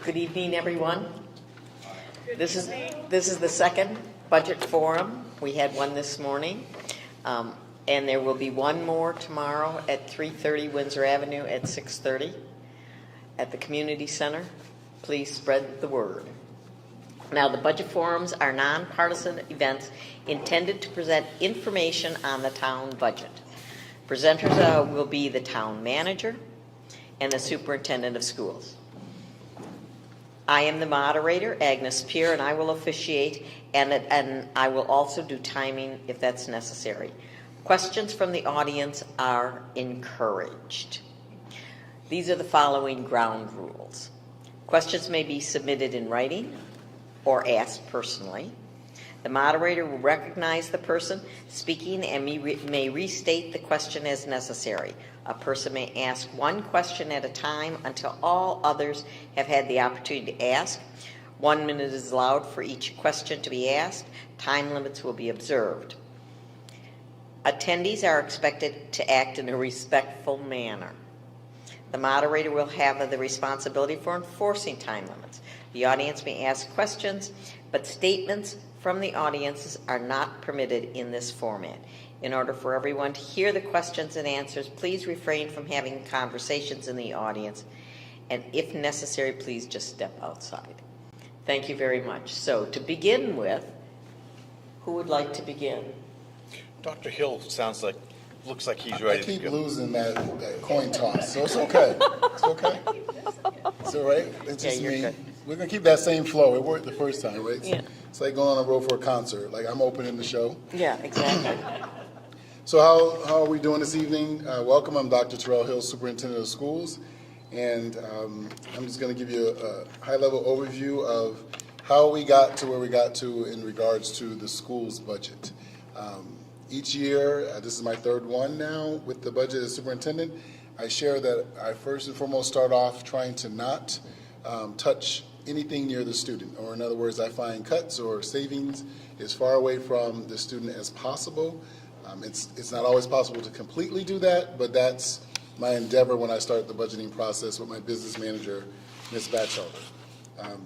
Good evening, everyone. This is the second budget forum. We had one this morning, and there will be one more tomorrow at 3:30 Windsor Avenue at 6:30 at the community center. Please spread the word. Now, the budget forums are nonpartisan events intended to present information on the town budget. Presenters will be the town manager and the superintendent of schools. I am the moderator, Agnes Peer, and I will officiate, and I will also do timing if that's necessary. Questions from the audience are encouraged. These are the following ground rules. Questions may be submitted in writing or asked personally. The moderator will recognize the person speaking and may restate the question as necessary. A person may ask one question at a time until all others have had the opportunity to ask. 1 minute is allowed for each question to be asked. Time limits will be observed. Attendees are expected to act in a respectful manner. The moderator will have the responsibility for enforcing time limits. The audience may ask questions, but statements from the audiences are not permitted in this format. In order for everyone to hear the questions and answers, please refrain from having conversations in the audience, and if necessary, please just step outside. Thank you very much. So to begin with, who would like to begin? Dr. Hill looks like he's ready to go. I keep losing that coin toss, so it's okay. It's okay. It's all right. It's just me. Good. We're going to keep that same flow. It worked the first time, right? Yeah. It's like going on the road for a concert. Like I'm opening the show. Yeah, exactly. So how are we doing this evening? Welcome. I'm Dr. Terrell Hill, Superintendent of Schools. And I'm just going to give you a high-level overview of how we got to where we got to in regards to the school's budget. Each year, this is my third one now with the budget as superintendent, I share that I first and foremost start off trying to not touch anything near the student, or in other words, I find cuts or savings as far away from the student as possible. It's not always possible to completely do that, but that's my endeavor when I start the budgeting process with my business manager, Ms. Batchelder.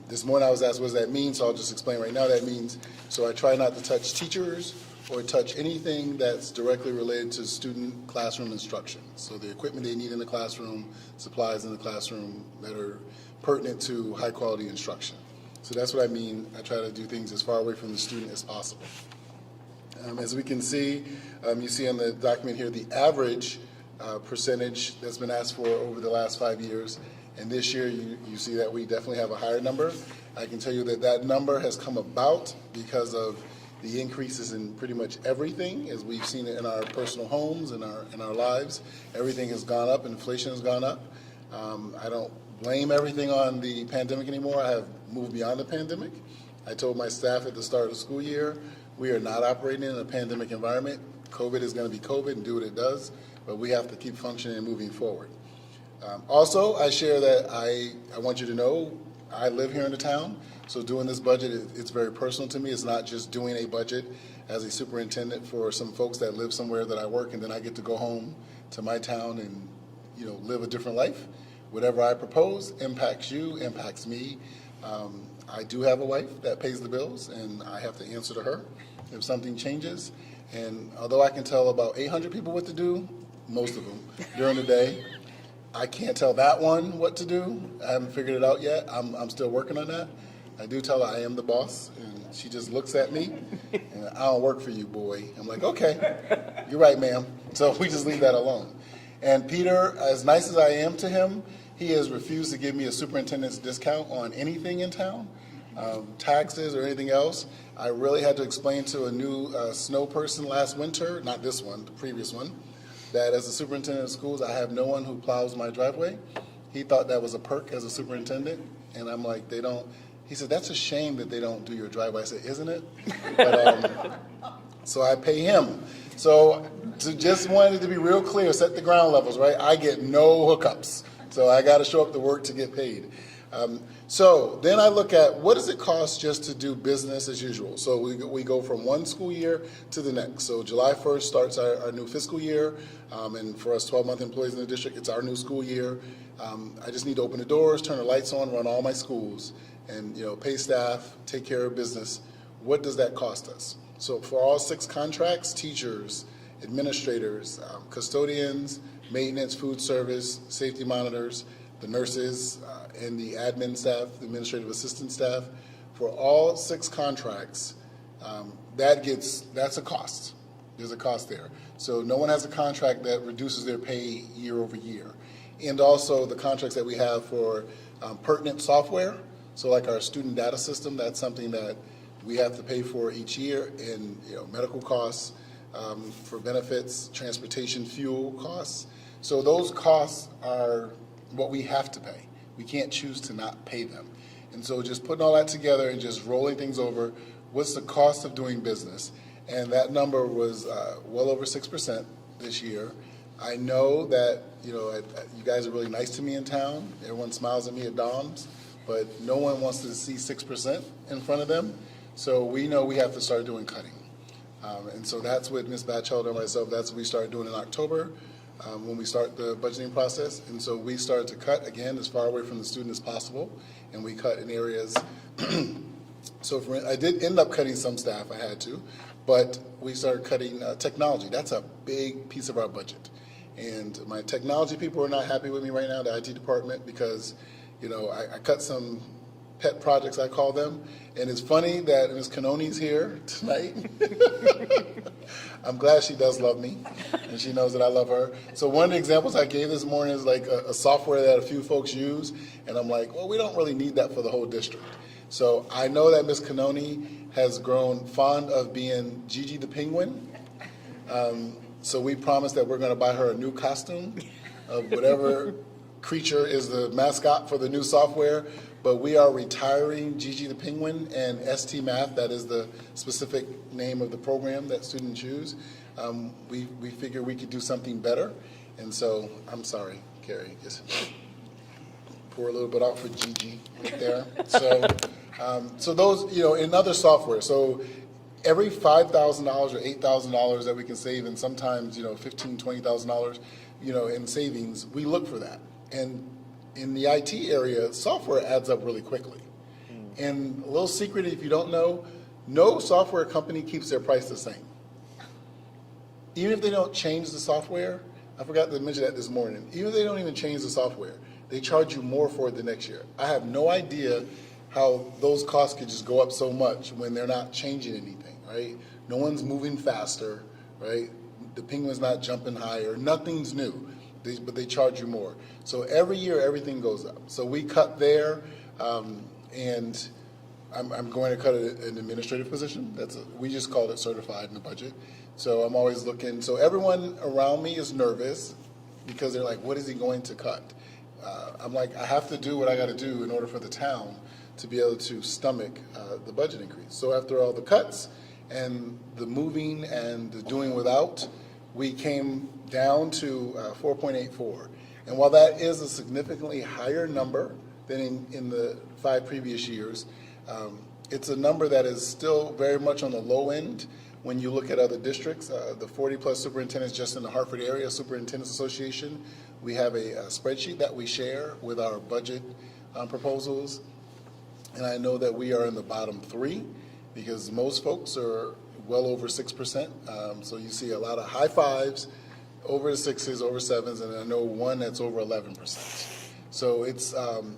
This morning I was asked what does that mean, so I'll just explain right now. That means, so I try not to touch teachers or touch anything that's directly related to student classroom instruction. So the equipment they need in the classroom, supplies in the classroom that are pertinent to high quality instruction. So that's what I mean. I try to do things as far away from the student as possible. As we can see, you see on the document here the average percentage that's been asked for over the last 5 years. And this year you see that we definitely have a higher number. I can tell you that that number has come about because of the increases in pretty much everything, as we've seen it in our personal homes and in our lives. Everything has gone up, inflation has gone up. I don't blame everything on the pandemic anymore. I have moved beyond the pandemic. I told my staff at the start of the school year, we are not operating in a pandemic environment. COVID is going to be COVID and do what it does, but we have to keep functioning and moving forward. Also, I share that I want you to know I live here in the town, so doing this budget, it's very personal to me. It's not just doing a budget as a superintendent for some folks that live somewhere that I work, and then I get to go home to my town and live a different life. Whatever I propose impacts you, impacts me. I do have a wife that pays the bills, and I have to answer to her if something changes. And although I can tell about 800 people what to do, most of them, during the day, I can't tell that one what to do. I haven't figured it out yet. I'm still working on that. I do tell her I am the boss, and she just looks at me, and I don't work for you, boy. I'm like, okay, you're right, ma'am. So we just leave that alone. And Peter, as nice as I am to him, he has refused to give me a superintendent's discount on anything in town, taxes or anything else. I really had to explain to a new snow person last winter, not this one, the previous one, that as a superintendent of schools, I have no one who plows my driveway. He thought that was a perk as a superintendent, and I'm like, they don't. He said, that's a shame that they don't do your driveway. I said, isn't it? But, so I pay him. So just wanted to be real clear, set the ground levels, right? I get no hookups So I got to show up to work to get paid. So then I look at what does it cost just to do business as usual. So we go from one school year to the next. So July 1st starts our new fiscal year, and for us 12-month employees in the district, it's our new school year. I just need to open the doors, turn the lights on, run all my schools, and pay staff, take care of business. What does that cost us? So for all 6 contracts, teachers, administrators, custodians, maintenance, food service, safety monitors, the nurses, and the admin staff, the administrative assistant staff, for all 6 contracts, that's a cost. There's a cost there. So no one has a contract that reduces their pay year over year. And also the contracts that we have for pertinent software, so like our student data system, that's something that we have to pay for each year, and medical costs, for benefits, transportation, fuel costs. So those costs are what we have to pay. We can't choose to not pay them. And so just putting all that together and just rolling things over, what's the cost of doing business? And that number was well over 6% this year. I know that you guys are really nice to me in town. Everyone smiles at me at Dom's, but no one wants to see 6% in front of them. So we know we have to start doing cutting. And so that's what Ms. Batchelder and myself, that's what we started doing in October when we start the budgeting process. And so we started to cut, again, as far away from the student as possible. And we cut in areas. So I did end up cutting some staff, I had to. But we started cutting technology. That's a big piece of our budget. And my technology people are not happy with me right now, the IT department, because I cut some pet projects, I call them. And it's funny that Ms. Cannoni's here tonight. I'm glad she does love me, and she knows that I love her. So one of the examples I gave this morning is like a software that a few folks use, and I'm like, well, we don't really need that for the whole district. So I know that Ms. Cannoni has grown fond of being Gigi the Penguin. So we promised that we're going to buy her a new costume of whatever creature is the mascot for the new software. But we are retiring Gigi the Penguin and ST Math, that is the specific name of the program that students use. We figure we could do something better. And so, I'm sorry, Carrie, just pour a little bit out for Gigi right there. So those, in other software, so every $5,000 or $8,000 that we can save, and sometimes, $15,000, $20,000, in savings, we look for that. And in the IT area, software adds up really quickly. And a little secret, if you don't know, no software company keeps their price the same. Even if they don't change the software, I forgot to mention that this morning, even if they don't even change the software, they charge you more for it the next year. I have no idea how those costs could just go up so much when they're not changing anything, right? No one's moving faster, right? The penguin's not jumping higher, nothing's new. But they charge you more. So every year, everything goes up. So we cut there, and I'm going to cut an administrative position. We just called it certified in the budget. So I'm always looking. So everyone around me is nervous because they're like, what is he going to cut? I'm like, I have to do what I got to do in order for the town to be able to stomach the budget increase. So after all the cuts and the moving and the doing without, we came down to 4.84. And while that is a significantly higher number than in the 5 previous years, it's a number that is still very much on the low end when you look at other districts. The 40-plus superintendents just in the Hartford Area Superintendents Association, we have a spreadsheet that we share with our budget proposals. And I know that we are in the bottom 3 because most folks are well over 6%. So you see a lot of high 5s, over 6s, over 7s, and I know one that's over 11%. So it's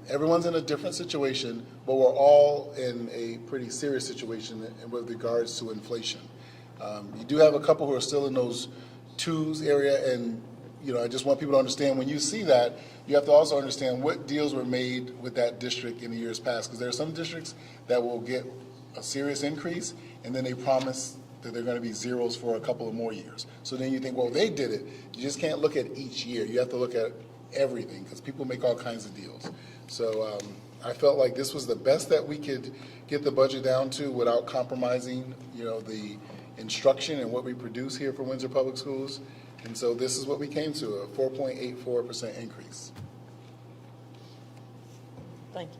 everyone's in a different situation, but we're all in a pretty serious situation with regards to inflation. You do have a couple who are still in those 2s area, and I just want people to understand when you see that, you have to also understand what deals were made with that district in the years past, because there are some districts that will get a serious increase, and then they promise that they're going to be zeros for a couple of more years. So then you think, well, they did it. You just can't look at each year. You have to look at everything because people make all kinds of deals. So I felt like this was the best that we could get the budget down to without compromising, the instruction and what we produce here for Windsor Public Schools. And so this is what we came to, a 4.84% increase. Thank you.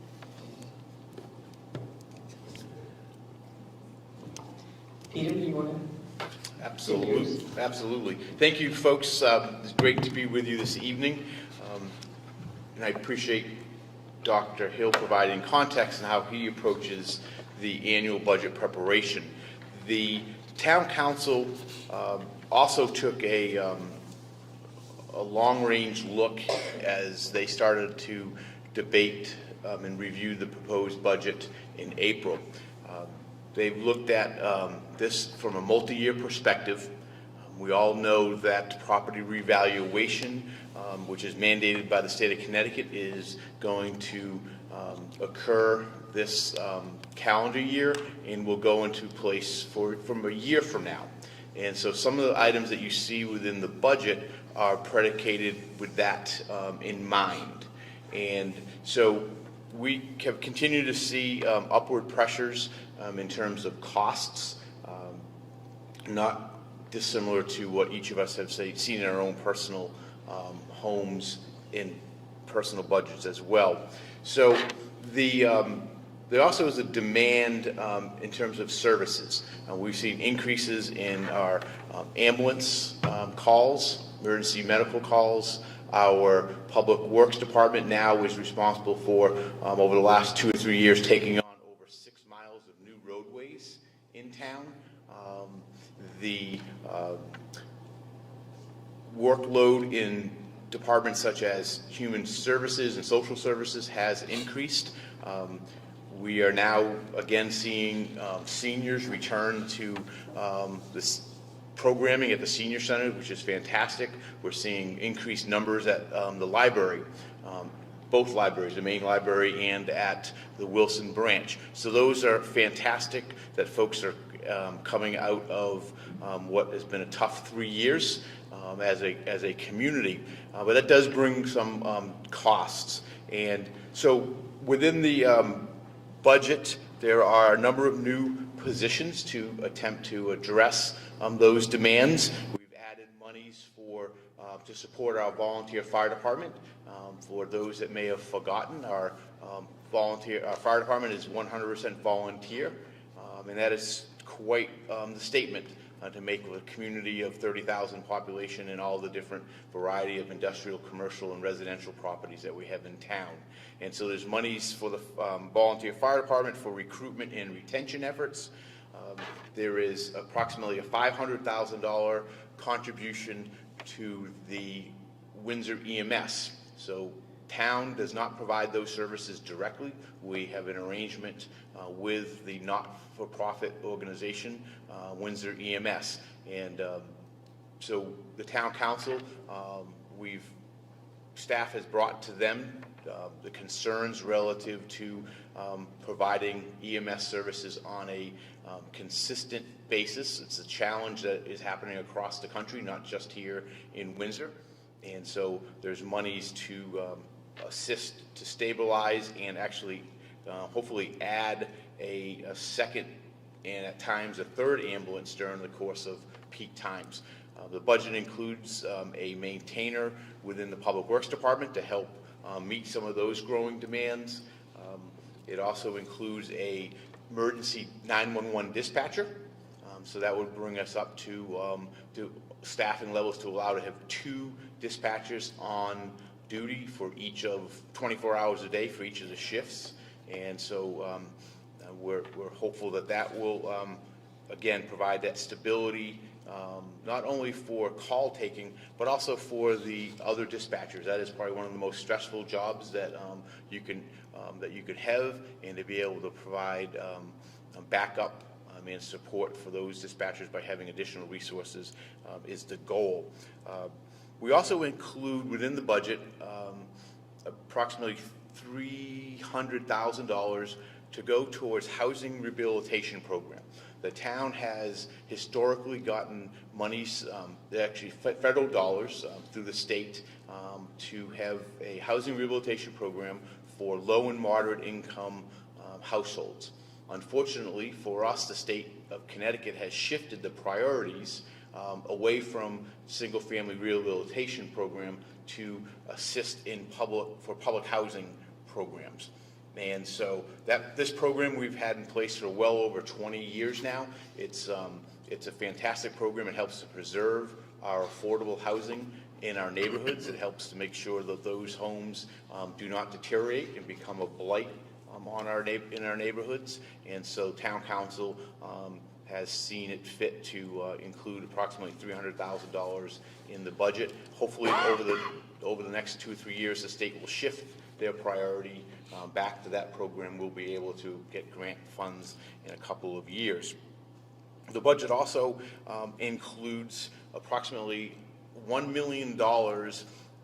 Peter, do you want to? Absolutely, absolutely. Thank you, folks. It's great to be with you this evening. And I appreciate Dr. Hill providing context and how he approaches the annual budget preparation. The town council also took a long-range look as they started to debate and review the proposed budget in April. They've looked at this from a multi-year perspective. We all know that property revaluation, which is mandated by the state of Connecticut, is going to occur this calendar year and will go into place from a year from now. And so some of the items that you see within the budget are predicated with that in mind. And so we have continued to see upward pressures in terms of costs, not dissimilar to what each of us have seen in our own personal homes in personal budgets as well. So there also is a demand in terms of services. We've seen increases in our ambulance calls, emergency medical calls. Our Public Works Department now is responsible for, over the last 2 or 3 years, taking on over 6 miles of new roadways in town. The workload in departments such as Human Services and Social Services has increased. We are now again seeing seniors return to this programming at the senior center, which is fantastic. We're seeing increased numbers at the library, both libraries, the main library and at the Wilson branch. So those are fantastic that folks are coming out of what has been a tough 3 years as a community. But that does bring some costs. And so within the budget, there are a number of new positions to attempt to address those demands. We've added monies for to support our volunteer fire department. For those that may have forgotten, our fire department is 100% volunteer, and that is quite the statement to make with a community of 30,000 population and all the different variety of industrial, commercial, and residential properties that we have in town. And so there's monies for the volunteer fire department for recruitment and retention efforts. There is approximately a $500,000 contribution to the Windsor EMS. So town does not provide those services directly. We have an arrangement with the not-for-profit organization, Windsor EMS. And so the town council, staff has brought to them the concerns relative to providing EMS services on a consistent basis. It's a challenge that is happening across the country, not just here in Windsor. And so there's monies to assist to stabilize and actually hopefully add a second and at times a third ambulance during the course of peak times. The budget includes a maintainer within the Public Works Department to help meet some of those growing demands. It also includes a emergency 911 dispatcher. So that would bring us up to staffing levels to allow to have 2 dispatchers on duty for each of 24 hours a day for each of the shifts. And so we're hopeful that that will, again, provide that stability, not only for call taking, but also for the other dispatchers. That is probably one of the most stressful jobs that you could have, and to be able to provide backup and support for those dispatchers by having additional resources is the goal. We also include within the budget approximately $300,000 to go towards housing rehabilitation program. The town has historically gotten monies, actually federal dollars through the state to have a housing rehabilitation program for low and moderate income households. Unfortunately for us, the state of Connecticut has shifted the priorities away from single-family rehabilitation program to assist in public housing programs. And so this program we've had in place for well over 20 years now. It's a fantastic program. It helps to preserve our affordable housing in our neighborhoods. It helps to make sure that those homes do not deteriorate and become a blight in our neighborhoods. And so Town Council has seen it fit to include approximately $300,000 in the budget. Hopefully, over the next 2 or 3 years, the state will shift their priority back to that program. We'll be able to get grant funds in a couple of years. The budget also includes approximately $1 million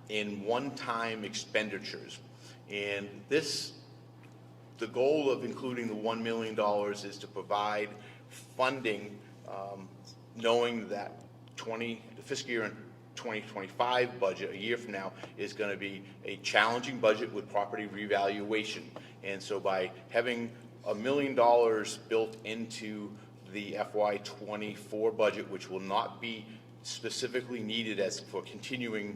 in one-time expenditures. And the goal of including the $1 million is to provide funding, knowing that the fiscal year in 2025 budget, a year from now, is going to be a challenging budget with property revaluation. And so by having $1 million built into the FY24 budget, which will not be specifically needed as for continuing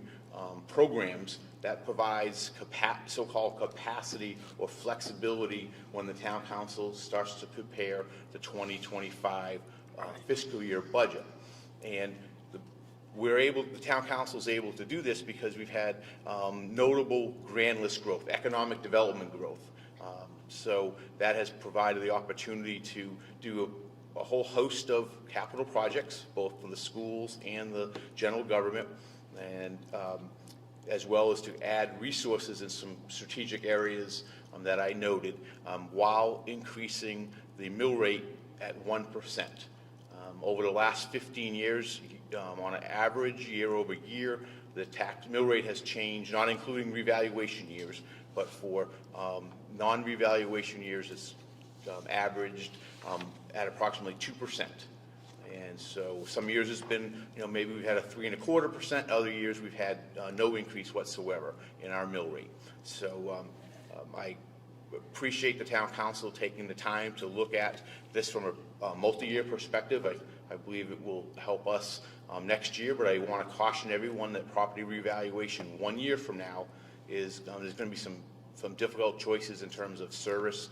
programs, that provides so-called capacity or flexibility when the Town Council starts to prepare the 2025 fiscal year budget. And the Town Council is able to do this because we've had notable grand list growth, economic development growth. So that has provided the opportunity to do a whole host of capital projects, both for the schools and the general government, and as well as to add resources in some strategic areas that I noted, while increasing the mill rate at 1%. Over the last 15 years, on an average, year over year, the tax mill rate has changed, not including revaluation years, but for non-revaluation years, it's averaged at approximately 2%. And so some years it's been, maybe we've had a 3.25%. Other years we've had no increase whatsoever in our mill rate. So I appreciate the Town Council taking the time to look at this from a multi-year perspective. I believe it will help us next year, but I want to caution everyone that property revaluation 1 year from now is there's going to be some difficult choices in terms of service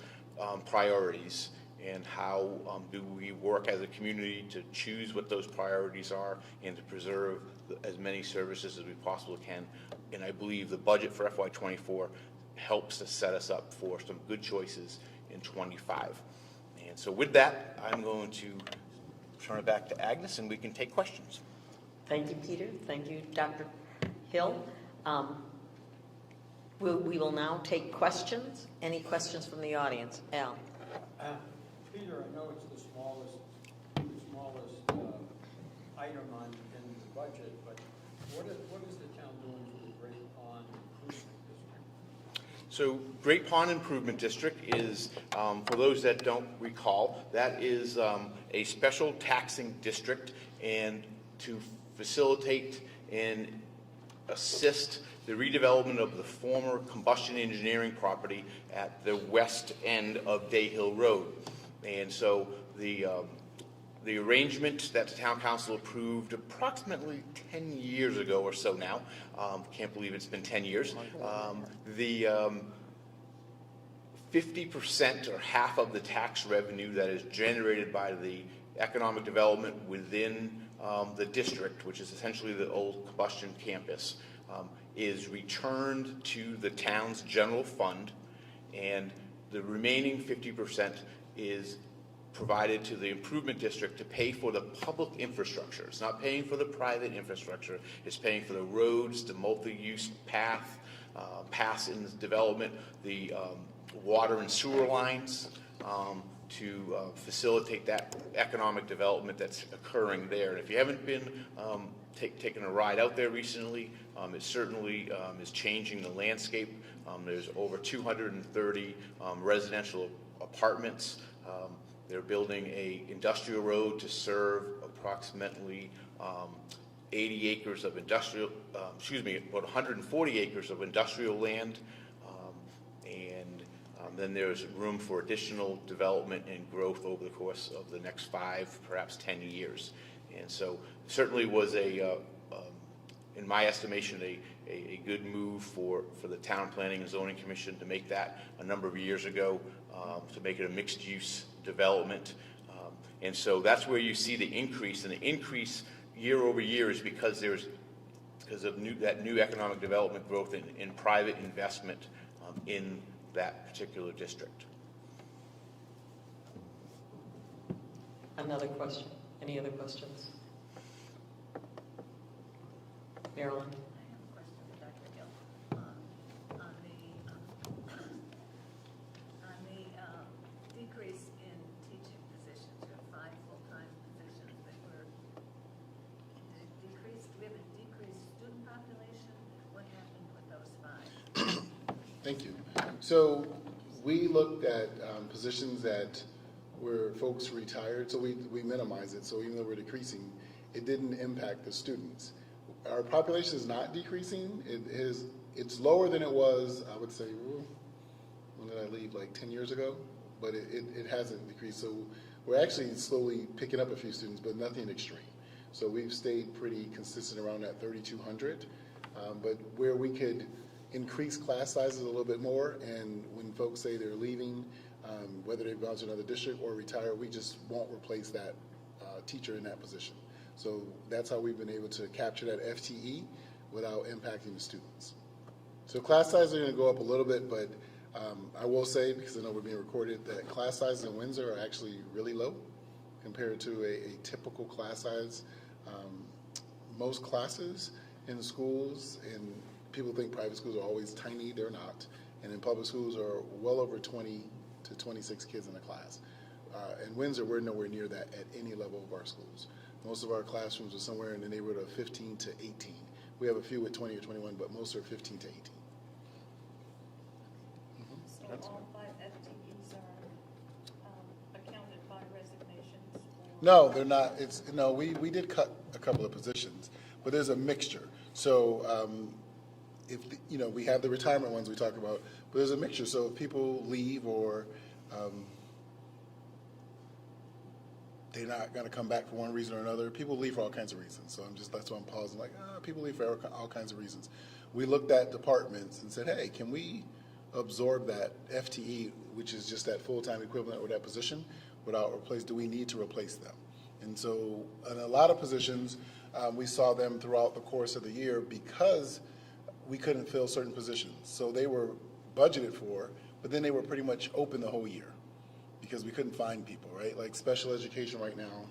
priorities, and how do we work as a community to choose what those priorities are and to preserve as many services as we possibly can. And I believe the budget for FY24 helps to set us up for some good choices in 25. And so with that, I'm going to turn it back to Agnes and we can take questions. Thank you, Peter. Thank you, Dr. Hill. We will now take questions. Any questions from the audience? Al? Peter, I know it's the smallest item in the budget, but what is the town doing for the Great Pond Improvement District? So Great Pond Improvement District is, for those that don't recall, that is a special taxing district, and to facilitate and assist the redevelopment of the former combustion engineering property at the west end of Day Hill Road. And so the arrangement that the Town Council approved approximately 10 years ago or so now, can't believe it's been 10 years, the 50% or half of the tax revenue that is generated by the economic development within the district, which is essentially the old combustion campus, is returned to the town's general fund, and the remaining 50% is provided to the improvement district to pay for the public infrastructure. It's not paying for the private infrastructure. It's paying for the roads, the multi-use paths in the development, the water and sewer lines, to facilitate that economic development that's occurring there. And if you haven't been taking a ride out there recently, it certainly is changing the landscape. There's over 230 residential apartments. They're building a industrial road to serve approximately 80 acres of industrial, about 140 acres of industrial land. And then there's room for additional development and growth over the course of the next 5, perhaps 10 years. And so certainly was in my estimation, a good move for the Town Planning and Zoning Commission to make that a number of years ago, to make it a mixed-use development. And so that's where you see the increase, and the increase year over year is because of that new economic development growth in private investment in that particular district. Another question? Any other questions? Marilyn? I have a question for Dr. Gill. On the decrease in teaching positions, you have 5 full-time positions that were decreased. Do we have a decreased student population? What happened with those 5? Thank you. So we looked at positions that where folks retired, so we minimize it. So even though we're decreasing, it didn't impact the students. Our population is not decreasing. It's lower than it was, I would say, when did I leave, like 10 years ago? But it hasn't decreased. So we're actually slowly picking up a few students, but nothing extreme. So we've stayed pretty consistent around that 3,200. But where we could increase class sizes a little bit more, and when folks say they're leaving, whether they've gone to another district or retire, we just won't replace that teacher in that position. So that's how we've been able to capture that FTE without impacting the students. So class sizes are going to go up a little bit, but I will say, because I know we're being recorded, that class sizes in Windsor are actually really low compared to a typical class size. Most classes in schools, and people think private schools are always tiny, they're not. And in public schools are well over 20 to 26 kids in a class. In Windsor, we're nowhere near that at any level of our schools. Most of our classrooms are somewhere in the neighborhood of 15 to 18. We have a few with 20 or 21, but most are 15 to 18. So all 5 FTEs are accounted by resignations? Or? No, they're not. We did cut a couple of positions, but there's a mixture. So we have the retirement ones we talk about, but there's a mixture. So if people leave or they're not going to come back for one reason or another, people leave for all kinds of reasons. So that's why I'm pausing, like, people leave for all kinds of reasons. We looked at departments and said, hey, can we absorb that FTE, which is just that full-time equivalent or that position, without replace? Do we need to replace them? And so in a lot of positions, we saw them throughout the course of the year because we couldn't fill certain positions. So they were budgeted for, but then they were pretty much open the whole year because we couldn't find people, right? Like special education right now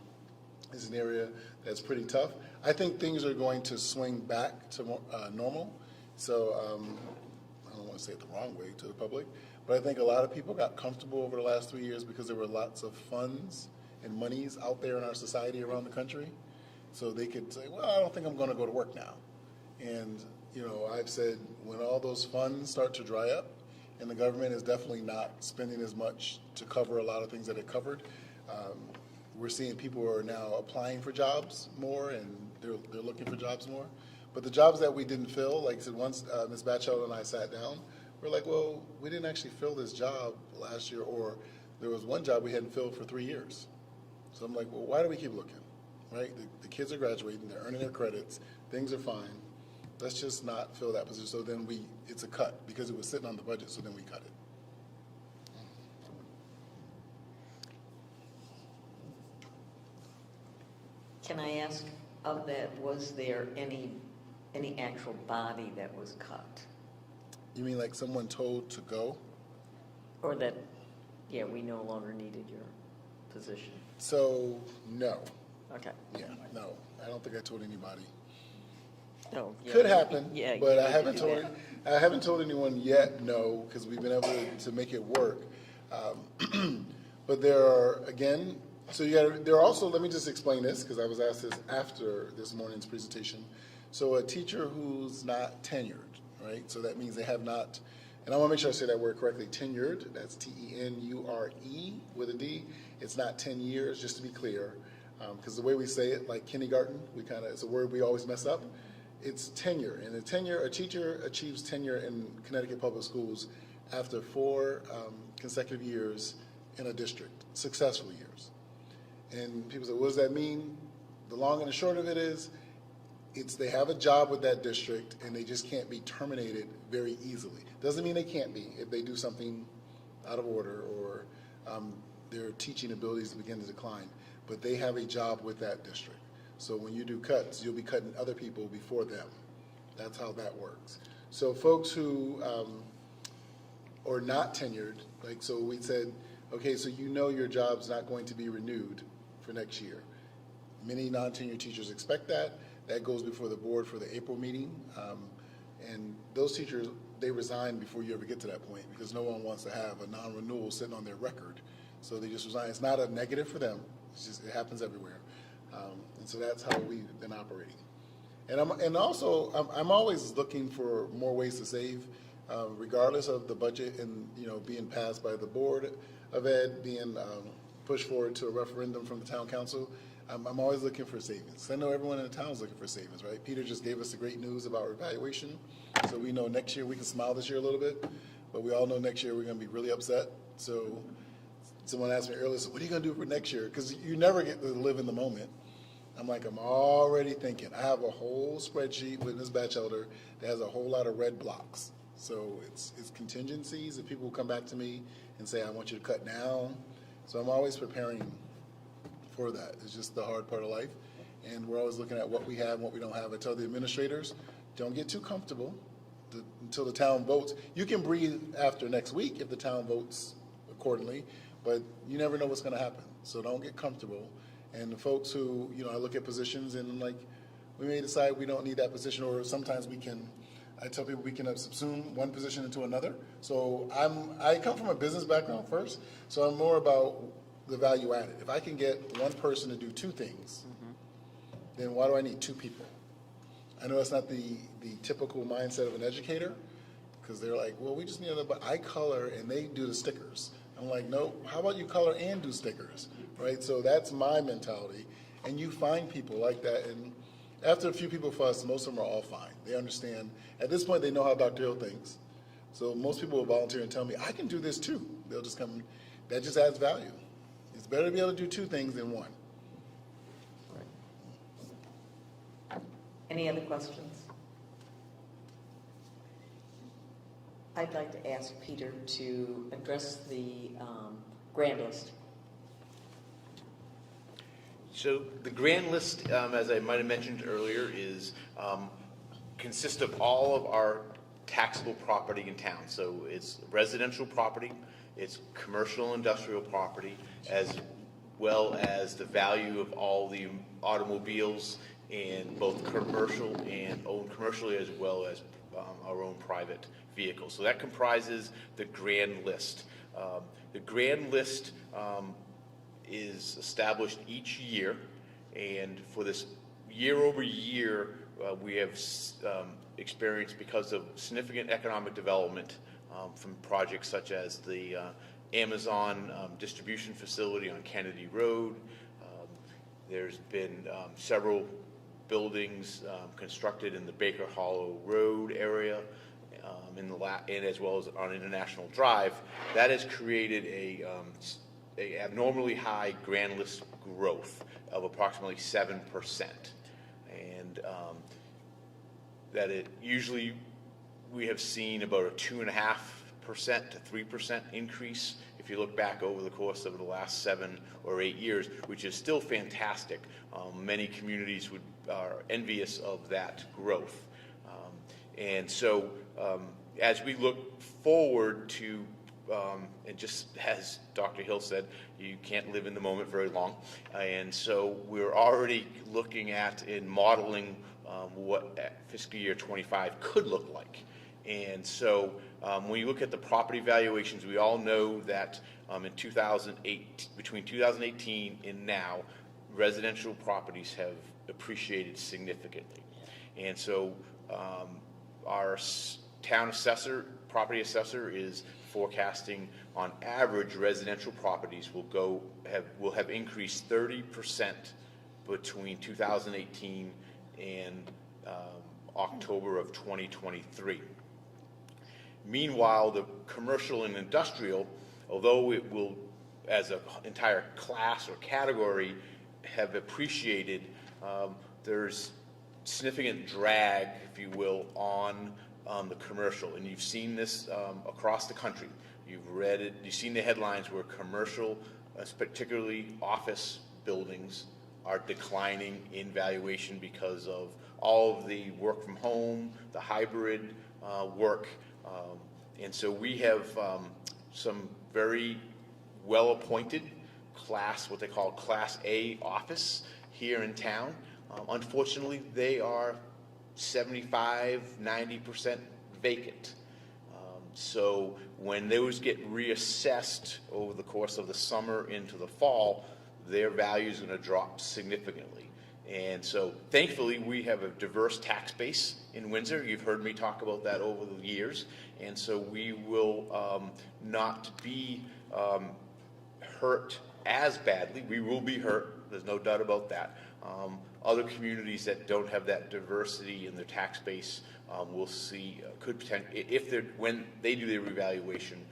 is an area that's pretty tough. I think things are going to swing back to normal. So I don't want to say it the wrong way to the public, but I think a lot of people got comfortable over the last 3 years because there were lots of funds and monies out there in our society around the country. So they could say, well, I don't think I'm going to go to work now. And I've said when all those funds start to dry up, and the government is definitely not spending as much to cover a lot of things that it covered, we're seeing people who are now applying for jobs more, and they're looking for jobs more. But the jobs that we didn't fill, like I said, once Ms. Batchel and I sat down, we're like, well, we didn't actually fill this job last year, or there was one job we hadn't filled for 3 years. So I'm like, well, why do we keep looking, right? The kids are graduating, they're earning their credits, things are fine. Let's just not fill that position. So then it's a cut because it was sitting on the budget, so then we cut it. Can I ask, of that, was there any actual body that was cut? You mean like someone told to go? Or that, we no longer needed your position? So, no. Okay. Yeah, no. I don't think I told anybody. No. Could happen, Yeah, but you I need to do haven't told anyone yet, no, because we've been able to make it work. But there are, again, there are also, let me just explain this, because I was asked this after this morning's presentation. So a teacher who's not tenured, right? So that means they have not, and I want to make sure I say that word correctly, tenured, that's T-E-N-U-R-E with a D. It's not 10 years, just to be clear, because the way we say it, like kindergarten, it's a word we always mess up. It's tenure, and a teacher achieves tenure in Connecticut Public Schools after 4 consecutive years in a district, successful years. And people say, what does that mean? The long and the short of it is, they have a job with that district and they just can't be terminated very easily. Doesn't mean they can't be if they do something out of order or their teaching abilities begin to decline, but they have a job with that district. So when you do cuts, you'll be cutting other people before them. That's how that works. So folks who are not tenured, like, so we said, okay, so you know your job's not going to be renewed for next year. Many non-tenured teachers expect that. That goes before the board for the April meeting. And those teachers, they resign before you ever get to that point because no one wants to have a non-renewal sitting on their record. So they just resign. It's not a negative for them. It's just, it happens everywhere. And so that's how we've been operating. And I'm always looking for more ways to save, regardless of the budget and, you know, being passed by the Board of Ed, being pushed forward to a referendum from the town council. I'm always looking for savings. I know everyone in the town is looking for savings, right? Peter just gave us the great news about revaluation. So we know next year we can smile this year a little bit, but we all know next year we're going to be really upset. So someone asked me earlier, so what are you going to do for next year? Because you never get to live in the moment. I'm like, I'm already thinking. I have a whole spreadsheet with this batch elder that has a whole lot of red blocks. So it's contingencies. If people come back to me and say, I want you to cut down. So I'm always preparing for that. It's just the hard part of life. And we're always looking at what we have and what we don't have. I tell the administrators, don't get too comfortable until the town votes. You can breathe after next week if the town votes accordingly, but you never know what's going to happen. So don't get comfortable. And the folks who, you know, I look at positions and I'm like, we may decide we don't need that position, or sometimes we can, I tell people we can subsume one position into another. So I come from a business background first, so I'm more about the value added. If I can get one person to do two things, then why do I need two people? I know that's not the typical mindset of an educator, because they're like, well, we just need another, but I color and they do the stickers. I'm like, no, how about you color and do stickers, right? So that's my mentality. And you find people like that, and after a few people fuss, most of them are all fine. They understand. At this point, they know how Dr. Hill thinks. So most people will volunteer and tell me, I can do this too. They'll just come, that just adds value. It's better to be able to do two things than one. Any other questions? I'd like to ask Peter to address the grand list. So the grand list, as I might have mentioned earlier, is consists of all of our taxable property in town. So it's residential property, it's commercial industrial property, as well as the value of all the automobiles and both commercial and owned commercially, as well as our own private vehicles. So that comprises the grand list. The grand list is established each year, and for this year over year, we have experienced, because of significant economic development from projects such as the Amazon distribution facility on Kennedy Road. There's been several buildings constructed in the Baker Hollow Road area, and as well as on International Drive. That has created a abnormally high grand list growth of approximately 7%, and that it usually we have seen about a 2.5% to 3% increase if you look back over the course of the last 7 or 8 years, which is still fantastic. Many communities are envious of that growth, and so as we look forward to and just as Dr. Hill said, you can't live in the moment very long. And so we're already looking at and modeling what fiscal year 25 could look like. And so when you look at the property valuations, we all know that in 2008, between 2018 and now, residential properties have appreciated significantly. And so our town assessor, property assessor, is forecasting on average residential properties will have increased 30% between 2018 and October of 2023. Meanwhile, the commercial and industrial, although it will, as an entire class or category, have appreciated, there's significant drag, if you will, on the commercial. And you've seen this across the country. You've read it, you've seen the headlines where commercial, particularly office buildings, are declining in valuation because of all of the work from home, the hybrid work. And so we have some very well-appointed what they call Class A office here in town. Unfortunately, they are 75, 90% vacant. So when those get reassessed over the course of the summer into the fall, their value is going to drop significantly. And so thankfully, we have a diverse tax base in Windsor. You've heard me talk about that over the years. And so we will not be hurt as badly. We will be hurt. There's no doubt about that. Other communities that don't have that diversity in their tax base will see, could potentially, when they do their revaluation,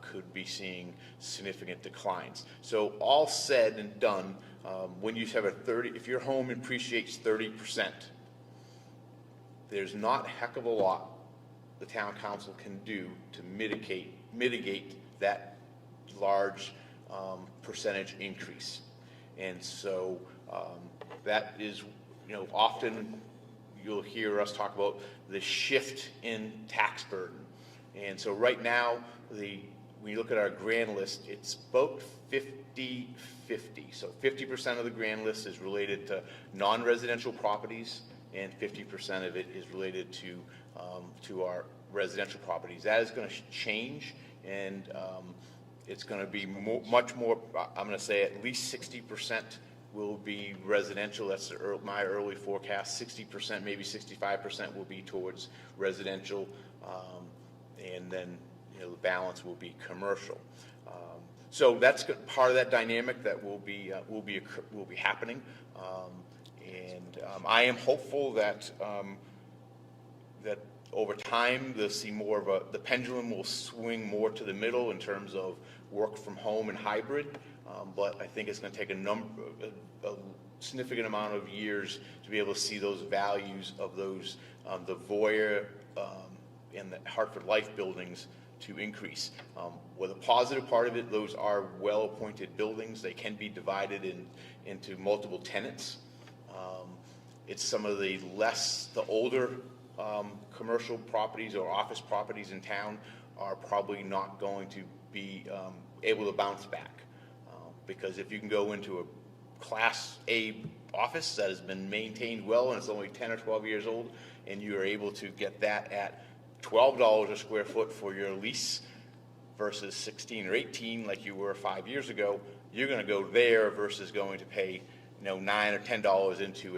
could be seeing significant declines. So all said and done, when you have if your home appreciates 30%, there's not a heck of a lot the town council can do to mitigate that large percentage increase. And so that is, often you'll hear us talk about the shift in tax burden. And so right now, when you look at our grand list, it's about 50-50. So 50% of the grand list is related to non-residential properties, and 50% of it is related to our residential properties. That is going to change, and it's going to be much more, I'm going to say at least 60% will be residential. That's my early forecast. 60%, maybe 65% will be towards residential, and then the balance will be commercial. So that's part of that dynamic that will be happening, and I am hopeful that that over time they'll see more of the pendulum will swing more to the middle in terms of work from home and hybrid. But I think it's going to take a significant amount of years to be able to see those values of those the Voya and the Hartford Life buildings to increase. With a positive part of it, those are well-appointed buildings. They can be divided into multiple tenants. It's some of the older commercial properties or office properties in town are probably not going to be able to bounce back. Because if you can go into a Class A office that has been maintained well and it's only 10 or 12 years old, and you are able to get that at $12 a square foot for your lease versus 16 or 18 like you were 5 years ago, you're going to go there versus going to pay $9 or $10 into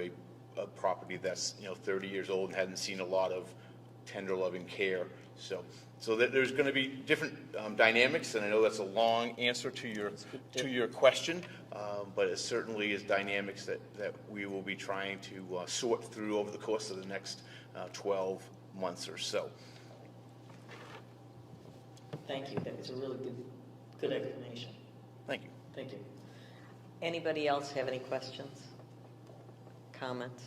a property that's 30 years old and hasn't seen a lot of tender loving care. So there's going to be different dynamics, and I know that's a long answer to your question, but it certainly is dynamics that we will be trying to sort through over the course of the next 12 months or so. Thank you. That was a really good explanation. Thank you. Thank you. Anybody else have any questions, comments?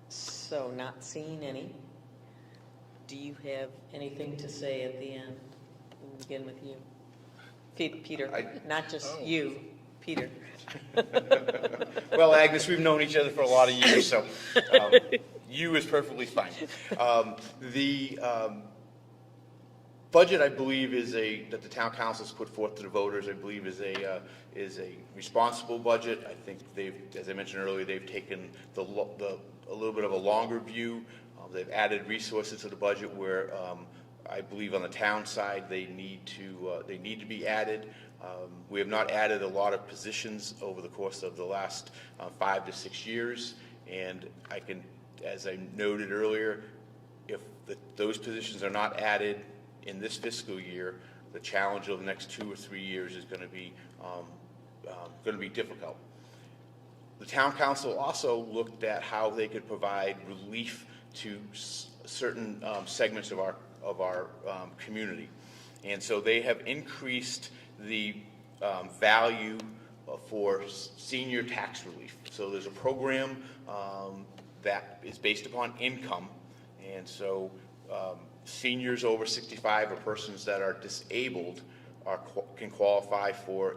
So, not seeing any. Do you have anything to say at the end? We'll begin with you. Peter, not just you, Peter. Well, Agnes, we've known each other for a lot of years, so you is perfectly fine. The budget, I believe, that the town council has put forth to the voters, I believe, is a responsible budget. I think as I mentioned earlier, they've taken a little bit of a longer view. They've added resources to the budget where I believe on the town side they need to be added. We have not added a lot of positions over the course of the last 5 to 6 years, and I can, as I noted earlier, if those positions are not added in this fiscal year, the challenge of the next 2 or 3 years is going to be difficult. The town council also looked at how they could provide relief to certain segments of our community, and so they have increased the value for senior tax relief. So there's a program that is based upon income, and so seniors over 65 or persons that are disabled can qualify for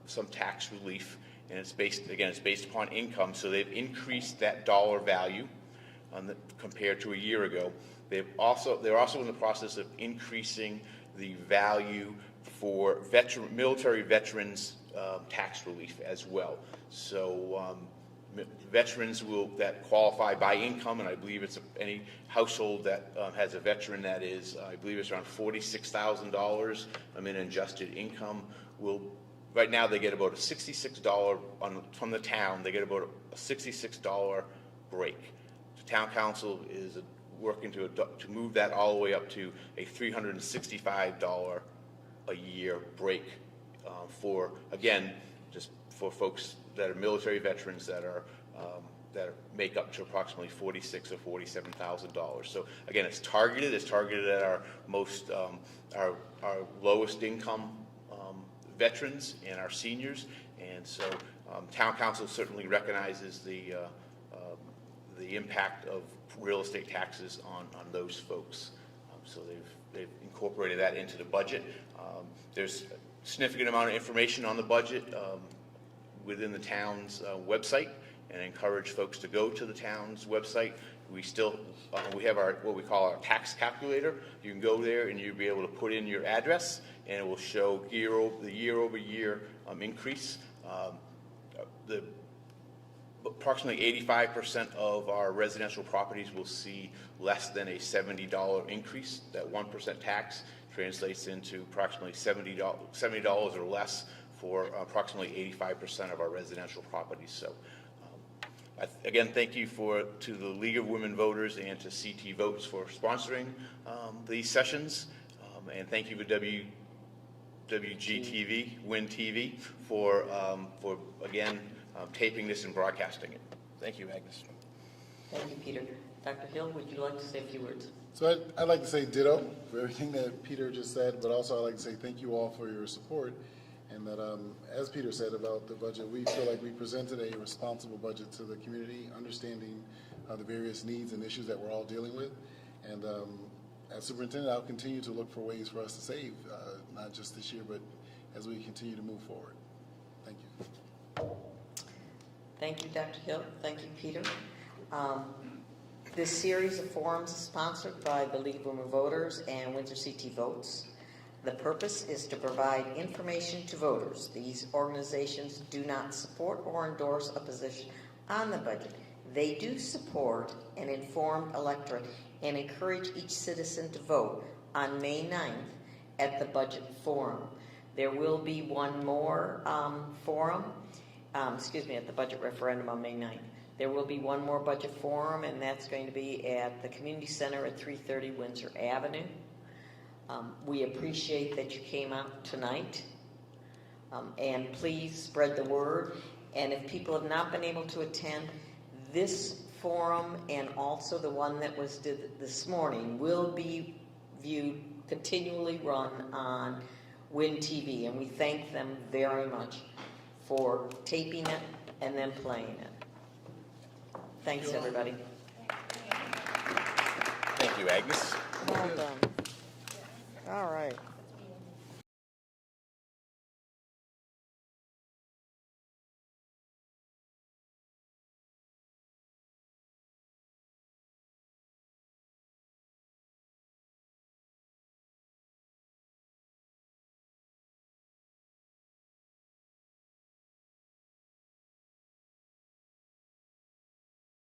some tax relief, and it's based upon income. So they've increased that dollar value compared to a year ago. They're also in the process of increasing the value for military veterans tax relief as well. So veterans that qualify by income, and I believe it's any household that has a veteran that is, I believe it's around $46,000 in adjusted income, right now they get about a $66 from the town. They get about a $66 break. The town council is working to move that all the way up to a $365 a year break just for folks that are military veterans that make up to approximately $46,000 or $47,000. So again, it's targeted at our most our lowest income veterans and our seniors, and so town council certainly recognizes the impact of real estate taxes on those folks. So they've incorporated that into the budget. There's a significant amount of information on the budget within the town's website, and I encourage folks to go to the town's website. We have what we call our tax calculator. You can go there and you'll be able to put in your address, and it will show the year-over-year increase. Approximately 85% of our residential properties will see less than a $70 increase. That 1% tax translates into approximately $70 or less for approximately 85% of our residential properties. So again, thank you to the League of Women Voters and to CT Votes for sponsoring these sessions, and thank you to WGTV, Win TV for again taping this and broadcasting it. Thank you, Agnes. Thank you, Peter. Dr. Hill, would you like to say a few words? So I'd like to say ditto for everything that Peter just said, but also I'd like to say thank you all for your support. And that, as Peter said about the budget, we feel like we presented a responsible budget to the community, understanding the various needs and issues that we're all dealing with. And as superintendent, I'll continue to look for ways for us to save, not just this year, but as we continue to move forward. Thank you. Thank you, Dr. Hill. Thank you, Peter. This series of forums is sponsored by the League of Women Voters and Windsor CT Votes. The purpose is to provide information to voters. These organizations do not support or endorse a position on the budget. They do support an informed electorate and encourage each citizen to vote on May 9th at the Budget Forum. There will be one more at the budget referendum on May 9th. There will be one more budget forum, and that's going to be at the Community Center at 330 Windsor Avenue. We appreciate that you came out tonight, and please spread the word. And if people have not been able to attend, this forum and also the one that was did this morning will be viewed, continually run on Win TV, and we thank them very much for taping it and then playing it. Thanks, everybody. Thank you, Agnes.